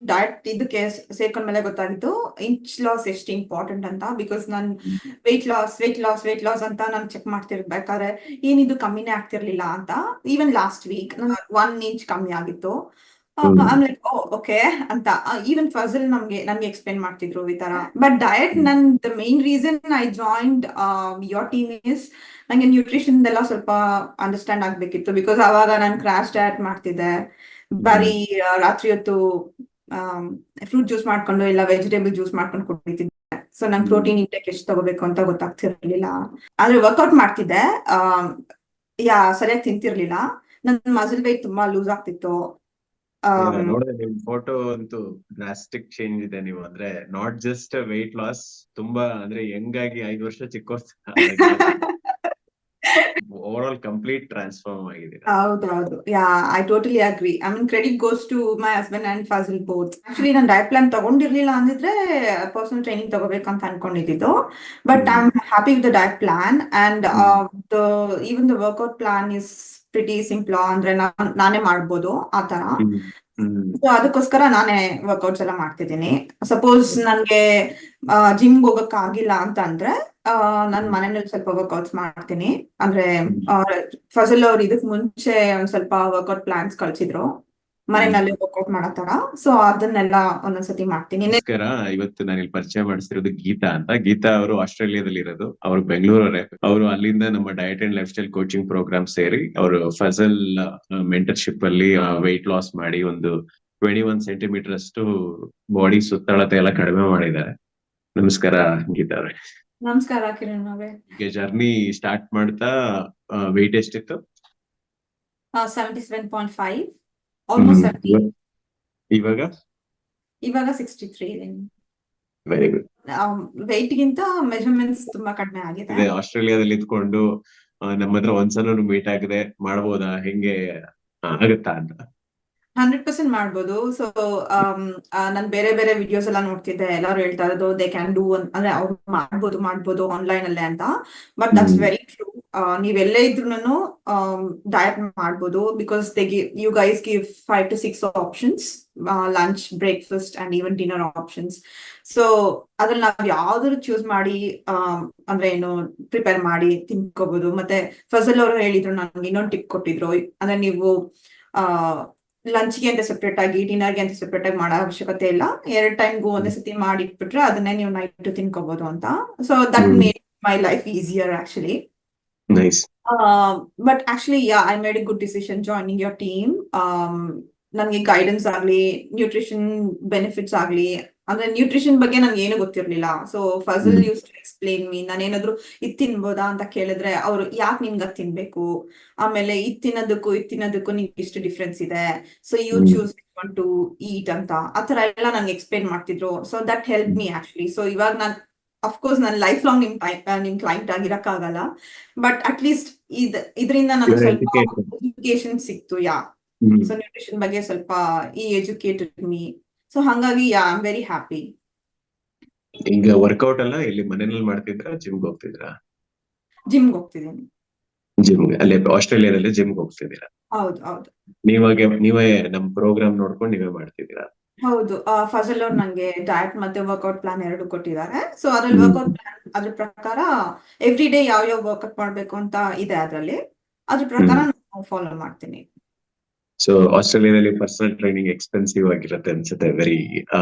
Diet ಇದಕ್ಕೆ ಸೇರ್ಕೊಂಡ್ಮೇಲೆ ಗೊತ್ತಾಗಿತ್ತು inch loss ಎಷ್ಟು ಇಂಪಾರ್ಟೆಂಟ್ ಅಂತ. ಬಿಕಾಸ್ ನಾನ್ ವೆಯ್ಟ್ ಲಾಸ್ ಅಂತ ನಾನು ಚೆಕ್ ಮಾಡ್ತಿರ್ಬೇಕಾದ್ರೆ ಏನಿದು ಕಮ್ಮಿನೇ ಆಗ್ತಿರ್ಲಿಲ್ಲ ಅಂತ. ಈವನ್ ಲಾಸ್ಟ್ ವೀಕ್ 1 ಇಂಚ್ ಕಮ್ಮಿ ಆಗಿತ್ತು. ಐಮ್ ಲೈಕ್ ಓಕೆ ಅಂತ. ಈವನ್ ಫಜಲ್ ನನ್ಗೆ ಎಕ್ಸ್ಪ್ಲೇನ್ ಮಾಡ್ತಿದ್ರು ಈ ತರ. But diet the main reason I joined your team is ನಂಗೆ ನ್ಯೂಟ್ರಿಷನ್ ಎಲ್ಲ ಸ್ವಲ್ಪ ಅಂಡರ್ಸ್ಟ್ಯಾಂಡ್ ಆಗ್ಬೇಕಿತ್ತು. ಬಿಕಾಸ್ ಅವಾಗ ನಾನು ಕ್ರಾಶ್ ಡಯಟ್ ಮಾಡ್ತಿದ್ದೆ. ಬರೀ ರಾತ್ರಿ ಹೊತ್ತು ಫ್ರೂಟ್ ಜ್ಯೂಸ್ ಮಾಡ್ಕೊಂಡು ಇಲ್ಲ ವೆಜಿಟೇಬಲ್ ಜ್ಯೂಸ್ ಮಾಡ್ಕೊಂಡು ಕುಡಿತಿದ್ದೆ. ಸೊ ನಂಗೆ ಪ್ರೋಟೀನ್ ಇಂಟೇಕ್ ಎಷ್ಟು ತಗೋಬೇಕು ಅಂತ ಗೊತ್ತಾಗ್ತಿರ್ಲಿಲ್ಲ. ಆದ್ರೆ ವರ್ಕೌಟ್ ಮಾಡ್ತಿದ್ದೆ, ಸರಿಯಾಗಿ ತಿಂತಿರ್ಲಿಲ್ಲ. ನನ್ ಮಸಲ್ ವೇಟ್ ತುಂಬಾ ಲೂಸ್ ಆಗ್ತಿತ್ತು. ನೋಡಿದೆ ನಿಮ್ ಫೋಟೋ ಅಂತೂ ಡ್ರಾಸ್ಟಿಕ್ ಚೇಂಜ್ ಇದೆ. ನೀವು ಅಂದ್ರೆ ನಾಟ್ ಜಸ್ಟ್ ವೆಯ್ಟ್ ಲಾಸ್, ತುಂಬಾ ಅಂದ್ರೆ ಯಂಗ್ ಆಗಿ 5 ವರ್ಷ ಚಿಕ್ಕ ಓವರ್ ಆಲ್ ಕಂಪ್ಲೀಟ್ ಟ್ರಾನ್ಸ್ಫಾರ್ಮ್ ಆಗಿದೆ. ಹೌದೌದು, I totally agree. I mean credit goes to my husband and Fazil both. Actually ನಾನು ಡಯಟ್ ಪ್ಲಾನ್ ತಗೊಂಡಿರ್ಲಿಲ್ಲ ಅಂದಿದ್ರೆ ಪರ್ಸನಲ್ ಟ್ರೈನಿಂಗ್ ತಗೋಬೇಕಂತ ಅನ್ಕೊಂಡಿದ್ದು. But I am happy with the diet plan and even the workout plan is pretty simple. ಅಂದ್ರೆ ನಾನೇ ಮಾಡ್ಬೋದು ಆ ತರ. ಸೊ ಅದಕ್ಕೋಸ್ಕರ ನಾನೇ ವರ್ಕೌಟ್ಸ್ ಎಲ್ಲ ಮಾಡ್ತಿದ್ದೀನಿ. ಸಪೋಸ್ ನನ್ಗೆ ಜಿಮ್ ಹೋಗಕ್ ಆಗಿಲ್ಲ ಅಂತ ಅಂದ್ರೆ ನಾನ್ ಮನೆಯಲ್ಲಿ ಸ್ವಲ್ಪ ವರ್ಕೌಟ್ಸ್ ಮಾಡ್ತೀನಿ. ಅಂದ್ರೆ ಫಜಲ್ ಅವ್ರು ಇದಕ್ ಮುಂಚೆ ಒಂದ್ ಸ್ವಲ್ಪ ವರ್ಕೌಟ್ ಪ್ಲಾನ್ಸ್ ಕಳ್ಸಿದ್ರು ಮನೆಯಲ್ಲಿ ವರ್ಕೌಟ್ ಮಾಡೋ ತರ. ಸೊ ಅದನ್ನೆಲ್ಲ ಒಂದೊಂದ್ಸತಿ ಮಾಡ್ತೀನಿ. ನಮಸ್ಕಾರ, ಇವತ್ತು ನಾನು ಇಲ್ಲಿ ಪರಿಚಯ ಮಾಡಿಸಿರೋದು ಗೀತಾ ಅಂತ. ಗೀತಾ ಅವರು ಆಸ್ಟ್ರೇಲಿಯಾದಲ್ಲಿ ಇರೋದು, ಅವ್ರು ಬೆಂಗಳೂರವರೇ. ಅವರು ಅಲ್ಲಿಂದ ನಮ್ಮ diet and life style coaching program ಸೇರಿ ಅವರು ಫಜಲ್ ಮೆಂಟರ್ಶಿಪ್ ಅಲ್ಲಿ ವೆಯ್ಟ್ ಲಾಸ್ ಮಾಡಿ ಒಂದು 21 ಸೆಂಟಿಮೀಟರ್ ಅಷ್ಟು ಬಾಡಿ ಸುತ್ತಳತೆ ಎಲ್ಲ ಕಡಿಮೆ ಮಾಡಿದ್ದಾರೆ. ನಮಸ್ಕಾರ ಗೀತಾ ಅವ್ರೆ. ನಮಸ್ಕಾರ ಕಿರಣ್ ಅವರೇ. ಜರ್ನಿ ಸ್ಟಾರ್ಟ್ ಮಾಡ್ತಾ ವೆಯ್ಟ್ ಎಷ್ಟಿತ್ತು? 77.5, ಆಲ್ಮೋಸ್ಟ್ 70. ಇವಾಗ 63 ಇದೀನಿ. Very good. ವೆಯ್ಟ್ ಗಿಂತ ಮೆಜರ್ಮೆಂಟ್ಸ್ ತುಂಬಾ ಕಡಿಮೆ ಆಗಿದೆ. ಆಸ್ಟ್ರೇಲಿಯಾದಲ್ಲಿ ಇದ್ಕೊಂಡು ನಮ್ಮ ಹತ್ರ ಒಂದ್ಸಲ ಮೀಟ್ ಆಗದೆ ಮಾಡ್ಬೋದಾ, ಹೆಂಗೆ ಆಗುತ್ತಾ ಅಂತ? 100% ಮಾಡ್ಬೋದು. ಸೊ ನಾನ್ ಬೇರೆ ಬೇರೆ ವಿಡಿಯೋಸ್ ಎಲ್ಲ ನೋಡ್ತಿದ್ದೆ. ಎಲ್ಲರೂ ಹೇಳ್ತಾ ಇರೋದು ದೇ ಕ್ಯಾನ್ ಡೂ ಅಂದ್ರೆ ಅವ್ರು ಮಾಡ್ಬೋದು ಆನ್ಲೈನ್ ಅಲ್ಲೇ ಅಂತ. But that's very true. ನೀವೆಲ್ಲೇ ಇದ್ರು ಡಯಟ್ ಮಾಡ್ಬೋದು. Because you guys give 5 to 6 options, lunch, breakfast and even dinner options. So ಅದ್ರಲ್ಲಿ ನಾವ್ ಯಾವ್ದಾದ್ರು ಚೂಸ್ ಮಾಡಿ ಅಂದ್ರೆ ಏನು ಪ್ರಿಪೇರ್ ಮಾಡಿ ತಿನ್ಕೋಬಹುದು. ಮತ್ತೆ ಫಜಲ್ ಅವರು ಹೇಳಿದ್ರು, ನನ್ಗೆ ಇನ್ನೊಂದು ಟಿಪ್ ಕೊಟ್ಟಿದ್ರು. ಅಂದ್ರೆ ನೀವು ಲಂಚ್ಗೆ ಅಂತ ಸೆಪರೇಟ್ ಆಗಿ, ಡಿನ್ನರ್ಗೆ ಅಂತ ಸೆಪರೇಟ್ ಆಗಿ ಮಾಡೋ ಅವಶ್ಯಕತೆ ಇಲ್ಲ. 2 ಟೈಮ್ಗೂ ಒಂದೇ ಸತಿ ಮಾಡಿಟ್ಬಿಟ್ರೆ ಅದನ್ನೇ ನೀವು ನೈಟ್ ತಿನ್ಕೋಬಹುದು ಅಂತ. So that made my life easier actually. But actually I made a good decision joining your team. ನನ್ಗೆ ಗೈಡೆನ್ಸ್ ಆಗ್ಲಿ, ನ್ಯೂಟ್ರಿಷನ್ ಬೆನಿಫಿಟ್ಸ್ ಆಗ್ಲಿ, ಅಂದ್ರೆ ನ್ಯೂಟ್ರಿಷನ್ ಬಗ್ಗೆ ನನ್ಗೆ ಏನು ಗೊತ್ತಿರ್ಲಿಲ್ಲ. So Fazal use to explain me. ನಾನೇನಾದ್ರು ಇದ್ ತಿನ್ಬೋದಾ ಅಂತ ಕೇಳಿದ್ರೆ ಅವ್ರು ಯಾಕೆ ನಿಮ್ಗೆ ಅದ್ ತಿನ್ಬೇಕು, ಆಮೇಲೆ ಇದ್ ತಿನ್ನೋದಕ್ಕೂ ನಿಮ್ಗೆ ಇಷ್ಟು ಡಿಫ್ರೆನ್ಸ್ ಇದೆ, so you choose to eat ಅಂತ ಆತರ ಎಲ್ಲ ನಂಗೆ ಎಕ್ಸ್ಪ್ಲೇನ್ ಮಾಡ್ತಿದ್ರು. So that help me actually. So ಇವಾಗ ನಾನ್ ಅಫ್ಕೋರ್ಸ್ ನಾನು ಲೈಫ್ ಲಾಂಗ್ ನಿಮ್ ಕ್ಲೈಂಟ್ ಆಗಿರಕ್ಕಾಗಲ್ಲ. ಬಟ್ ಅಟ್ ಲೀಸ್ಟ್ ಇದರಿಂದ ನನಗೆ ಸ್ವಲ್ಪ ಎಜುಕೇಶನ್ ಸಿಕ್ತು. ಸೊ ನ್ಯೂಟ್ರಿಷನ್ ಬಗ್ಗೆ ಸ್ವಲ್ಪ ಎಜುಕೇಟೆಡ್ ಮೀ. ಸೊ ಹಂಗಾಗಿ ಐ ಆಮ್ ವೆರಿ ಹ್ಯಾಪಿ. ಈಗ ವರ್ಕೌಟ್ ಎಲ್ಲ ಇಲ್ಲಿ ಮನೆಯಲ್ಲಿ ಮಾಡ್ತಿದ್ರಾ, ಜಿಮ್ಗೆ ಹೋಗ್ತಿದ್ರಾ? ಜಿಮ್ಗೆ ಹೋಗ್ತಿದ್ದೀನಿ. ಜಿಮ್ಗೆ ಅಲ್ಲೇ ಆಸ್ಟ್ರೇಲಿಯಾದಲ್ಲಿ ಜಿಮ್ಗೆ ಹೋಗ್ತಿದ್ದೀರಾ? ಹೌದು. ನೀವೇ ನಮ್ ಪ್ರೋಗ್ರಾಮ್ ನೋಡ್ಕೊಂಡು ನೀವೇ ಮಾಡ್ತಿದ್ದೀರಾ? ಹೌದು. ಫಜಲ್ ಅವ್ರು ನಂಗೆ ಡಯಟ್ ಮತ್ತೆ ವರ್ಕೌಟ್ ಪ್ಲಾನ್ 2 ಕೊಟ್ಟಿದ್ದಾರೆ. ಸೊ ಅದ್ರಲ್ಲಿ ವರ್ಕೌಟ್ ಪ್ಲಾನ್ ಅದ್ರ ಪ್ರಕಾರ ಎವ್ರಿ ಡೇ ಯಾವ ವರ್ಕೌಟ್ ಮಾಡ್ಬೇಕು ಅಂತ ಇದೆ ಅದ್ರಲ್ಲಿ. ಅದ್ರ ಪ್ರಕಾರ ನಾನು ಫಾಲೋ ಮಾಡ್ತೀನಿ. ಸೊ ಆಸ್ಟ್ರೇಲಿಯಾದಲ್ಲಿ ಪರ್ಸನಲ್ ಟ್ರೈನಿಂಗ್ ಎಕ್ಸ್ಪೆನ್ಸಿವ್ ಆಗಿರುತ್ತೆ ಅನ್ಸುತ್ತೆ.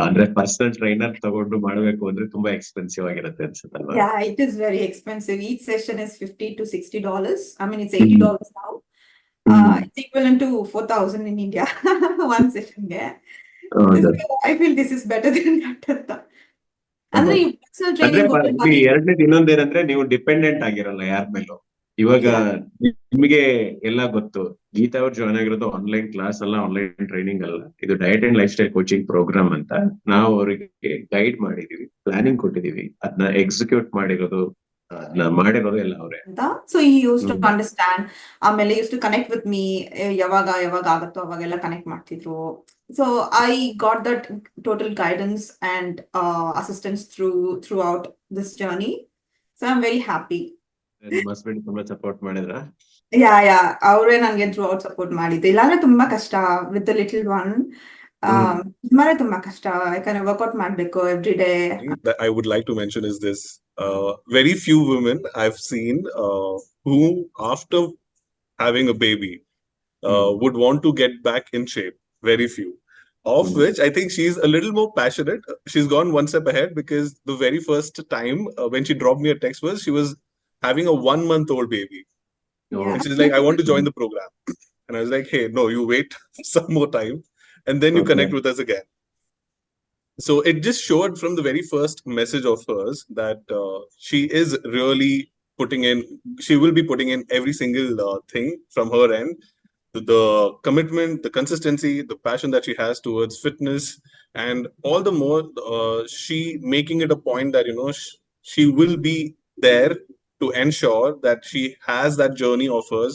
ಅಂದ್ರೆ ಪರ್ಸನಲ್ ಟ್ರೈನರ್ ತಗೊಂಡು ಮಾಡಬೇಕು ಅಂದ್ರೆ ತುಂಬಾ ಎಕ್ಸ್ಪೆನ್ಸಿವ್ ಆಗಿರುತ್ತೆ ಅನ್ಸುತ್ತಲ್ವಾ? It is very expensive. Each session is $50 to $60. I mean, it's $80 now. It's equivalent to 4,000 in India one session ಗೆ. I feel this is better than that ಅಂತ. ಅಂದ್ರೆ ಈ ಪರ್ಸನಲ್ ಟ್ರೈನಿಂಗ್ ಎರಡನೇದು ಇನ್ನೊಂದೇನಂದ್ರೆ ನೀವು ಡಿಪೆಂಡೆಂಟ್ ಆಗಿರಲ್ಲ ಯಾರ ಮೇಲೂ. ಇವಾಗ ನಿಮಗೆ ಎಲ್ಲ ಗೊತ್ತು. ಗೀತಾ ಅವ್ರು ಜಾಯ್ನ್ ಆಗಿರೋದು ಆನ್ಲೈನ್ ಕ್ಲಾಸ್ ಅಲ್ಲ, ಆನ್ಲೈನ್ ಟ್ರೈನಿಂಗ್ ಅಲ್ಲ. ಇದು diet and life style coaching program ಅಂತ. ನಾವು ಅವರಿಗೆ ಗೈಡ್ ಮಾಡಿದೀವಿ, ಪ್ಲಾನಿಂಗ್ ಕೊಟ್ಟಿದೀವಿ, ಅದನ್ನ ಎಕ್ಸಿಕ್ಯೂಟ್ ಮಾಡಿರೋದು ಎಲ್ಲ ಅವರೇ ಅಂತ. ಸೊ ಈ ಯೂಸ್ ಟು ಅಂಡರ್ಸ್ಟ್ಯಾಂಡ್, ಆಮೇಲೆ use to connect with me. ಯಾವಾಗ ಆಗುತ್ತೋ ಅವಾಗೆಲ್ಲ ಕನೆಕ್ಟ್ ಮಾಡ್ತಿದ್ರು. So I got that total guidance and assistance throughout this journey. So I am very happy. ನಿಮ್ಮ ಹಸ್ಬೆಂಡ್ ತುಂಬಾ ಸಪೋರ್ಟ್ ಮಾಡಿದ್ರ? ಅವರೇ ನಂಗೆ ಥ್ರೂ ಔಟ್ ಸಪೋರ್ಟ್ ಮಾಡಿದ್ದು. ಇಲ್ಲಾಂದ್ರೆ ತುಂಬಾ ಕಷ್ಟ ವಿತ್ ಲಿಟಲ್ ಒನ್. ತುಂಬಾ ಕಷ್ಟ, ಯಾಕಂದ್ರೆ ವರ್ಕೌಟ್ ಮಾಡ್ಬೇಕು every day. That I would like to mention is this: very few women I've seen who, after having a baby, would want to get back in shape. Very few. Of which I think she's a little more passionate. She's gone one step ahead, because the very first time when she dropped me a text was she was having a 1-month-old baby. Yeah. And she's like, I want to join the program. And I was like, hey, no, you wait some more time and then you Okay. connect with us again. So it just showed from the very first message of hers that she is really she will be putting in every single thing from her end. The commitment, the consistency, the passion that she has towards fitness, and all the more she making it a point that, she will be there to ensure that she has that journey of hers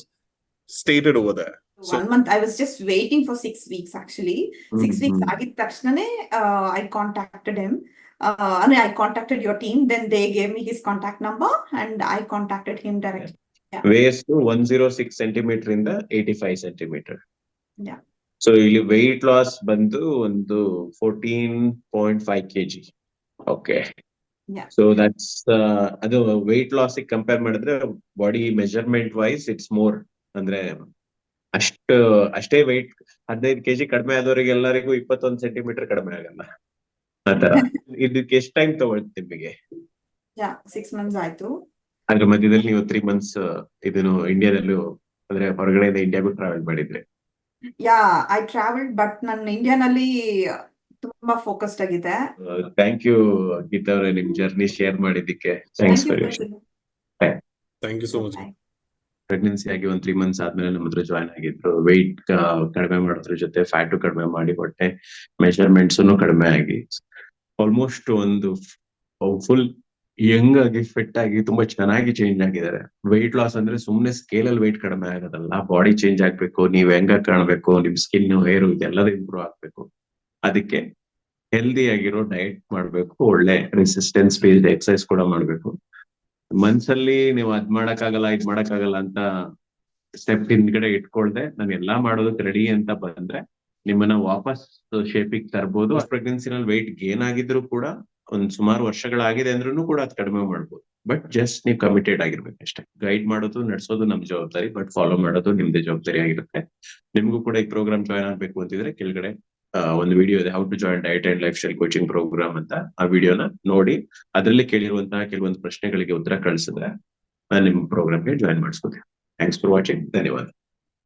stated over there. So 1 month, I was just waiting for 6 weeks actually. 6 weeks ಆಗಿದ ತಕ್ಷಣನೇ I contacted him. I contacted your team, then they gave me his contact number and I contacted him directly. Waist 106 centimeter ಇಂದ 85 centimeter. Yeah. So ಇಲ್ಲಿ weight loss ಬಂದು ಒಂದು 14.5 kg. Okay. Yeah. So that's ಅದು weight loss compare ಮಾಡಿದ್ರೆ body measurement wise it's more. ಅಂದ್ರೆ ಅಷ್ಟೇ weight 15 kg ಕಡಿಮೆ ಆದವರಿಗೆ ಎಲ್ಲರಿಗೂ 21 ಸೆಂಟಿಮೀಟರ್ ಕಡಿಮೆ ಆಗಲ್ಲ ಆತರ. ಇದಕ್ಕೆ ಎಷ್ಟು ಟೈಮ್ ತಗೊಳ್ತು ನಿಮಗೆ? 6 months ಆಯ್ತು. ಅದ್ರ ಮಧ್ಯದಲ್ಲಿ ನೀವು 3 months ಇದನ್ನು ಇಂಡಿಯಾದಲ್ಲೂ, ಅಂದ್ರೆ ಹೊರಗಡೆಯಿಂದ ಇಂಡಿಯಾಗೂ ಟ್ರಾವೆಲ್ ಮಾಡಿದ್ರೆ? ಐ ಟ್ರಾವೆಲ್, ಬಟ್ ನನ್ನ ಇಂಡಿಯಾನಲ್ಲಿ ತುಂಬಾ ಫೋಕಸ್ಡ್ ಆಗಿದೆ. ಥ್ಯಾಂಕ್ ಯು ಗೀತಾ ಅವರೇ, ನಿಮ್ ಜರ್ನಿ ಶೇರ್ ಮಾಡಿದ್ದಕ್ಕೆ. Thanks for your share. thank you so much. Pregnancy ಆಗಿ 3 months ಆದ್ಮೇಲೆ ನಮ್ಮ ಹತ್ರ ಜಾಯ್ನ್ ಆಗಿದ್ರು. ವೆಯ್ಟ್ ಕಡಿಮೆ ಮಾಡೋದ್ರ ಜೊತೆ ಫ್ಯಾಟು ಕಡಿಮೆ ಮಾಡಿ, ಹೊಟ್ಟೆ ಮೆಜರ್ಮೆಂಟ್ಸ್ ಕಡಿಮೆ ಆಗಿ, ಆಲ್ಮೋಸ್ಟ್ ಒಂದು ಫುಲ್ ಯಂಗ್ ಆಗಿ ಫಿಟ್ ಆಗಿ ತುಂಬಾ ಚೆನ್ನಾಗಿ ಚೇಂಜ್ ಆಗಿದ್ದಾರೆ. ವೆಯ್ಟ್ ಲಾಸ್ ಅಂದ್ರೆ ಸುಮ್ನೆ ಸ್ಕೇಲ್ ಅಲ್ಲಿ ವೆಯ್ಟ್ ಕಡಿಮೆ ಆಗೋದಲ್ಲ, ಬಾಡಿ ಚೇಂಜ್ ಆಗ್ಬೇಕು, ನೀವ್ ಹೆಂಗ ಕಾಣ್ಬೇಕು, ನಿಮ್ ಸ್ಕಿನ್, ಹೇರು ಇದೆಲ್ಲದ ಇಂಪ್ರೂವ್ ಆಗ್ಬೇಕು. ಅದಕ್ಕೆ ಹೆಲ್ದಿ ಆಗಿರೋ ಡಯಟ್ ಮಾಡ್ಬೇಕು, ಒಳ್ಳೆ ರೆಸಿಸ್ಟೆನ್ಸ್ ಬೇಸ್ಡ್ ಎಕ್ಸರ್ಸೈಸ್ ಕೂಡ ಮಾಡ್ಬೇಕು. ಮನ್ಸಲ್ಲಿ ನೀವು ಅದ್ ಮಾಡಕ್ಕಾಗಲ್ಲ ಇದ್ ಮಾಡಕ್ಕಾಗಲ್ಲ ಅಂತ ಸ್ಟೆಪ್ ಹಿಂದ್ಗಡೆ ಇಟ್ಕೊಳ್ದೆ ನಾನು ಎಲ್ಲಾ ಮಾಡೋದಕ್ಕೆ ರೆಡಿ ಅಂತ ಬಂದ್ರೆ ನಿಮ್ಮನ್ನ ವಾಪಸ್ ಶೇಪಿಗೆ ತರ್ಬೋದು. ಪ್ರೆಗ್ನೆನ್ಸಿನಲ್ಲಿ ವೆಯ್ಟ್ ಗೇನ್ ಆಗಿದ್ರು ಕೂಡ ಒಂದ್ ಸುಮಾರು ವರ್ಷಗಳಾಗಿದೆ ಅಂದ್ರೂ ಕೂಡ ಅದ್ ಕಡಿಮೆ ಮಾಡ್ಬೋದು. ಬಟ್ ಜಸ್ಟ್ ನೀವು ಕಮಿಟೆಡ್ ಆಗಿರ್ಬೇಕು ಅಷ್ಟೇ. ಗೈಡ್ ಮಾಡೋದು, ನಡ್ಸೋದು ನಮ್ ಜವಾಬ್ದಾರಿ, ಬಟ್ ಫಾಲೋ ಮಾಡೋದು ನಿಮ್ದೇ ಜವಾಬ್ದಾರಿ ಆಗಿರುತ್ತೆ. ನಿಮ್ಗೂ ಕೂಡ ಈ ಪ್ರೋಗ್ರಾಮ್ ಜಾಯ್ನ್ ಆಗ್ಬೇಕು ಅಂತಿದ್ರೆ ಕೆಳಗಡೆ ಒಂದು ವಿಡಿಯೋ ಇದೆ, how to join diet and life style coaching program ಅಂತ. ಆ ವಿಡಿಯೋನ ನೋಡಿ ಅದರಲ್ಲಿ ಕೇಳಿರುವಂತಹ ಕೆಲವೊಂದು ಪ್ರಶ್ನೆಗಳಿಗೆ ಉತ್ತರ ಕಳಿಸಿದ್ರೆ ನಾನು ನಿಮ್ಮ ಪ್ರೋಗ್ರಾಮ್ಗೆ ಜಾಯಿನ್ ಮಾಡಿಸ್ಕೊತೀನಿ. Thanks for watching. ಧನ್ಯವಾದ.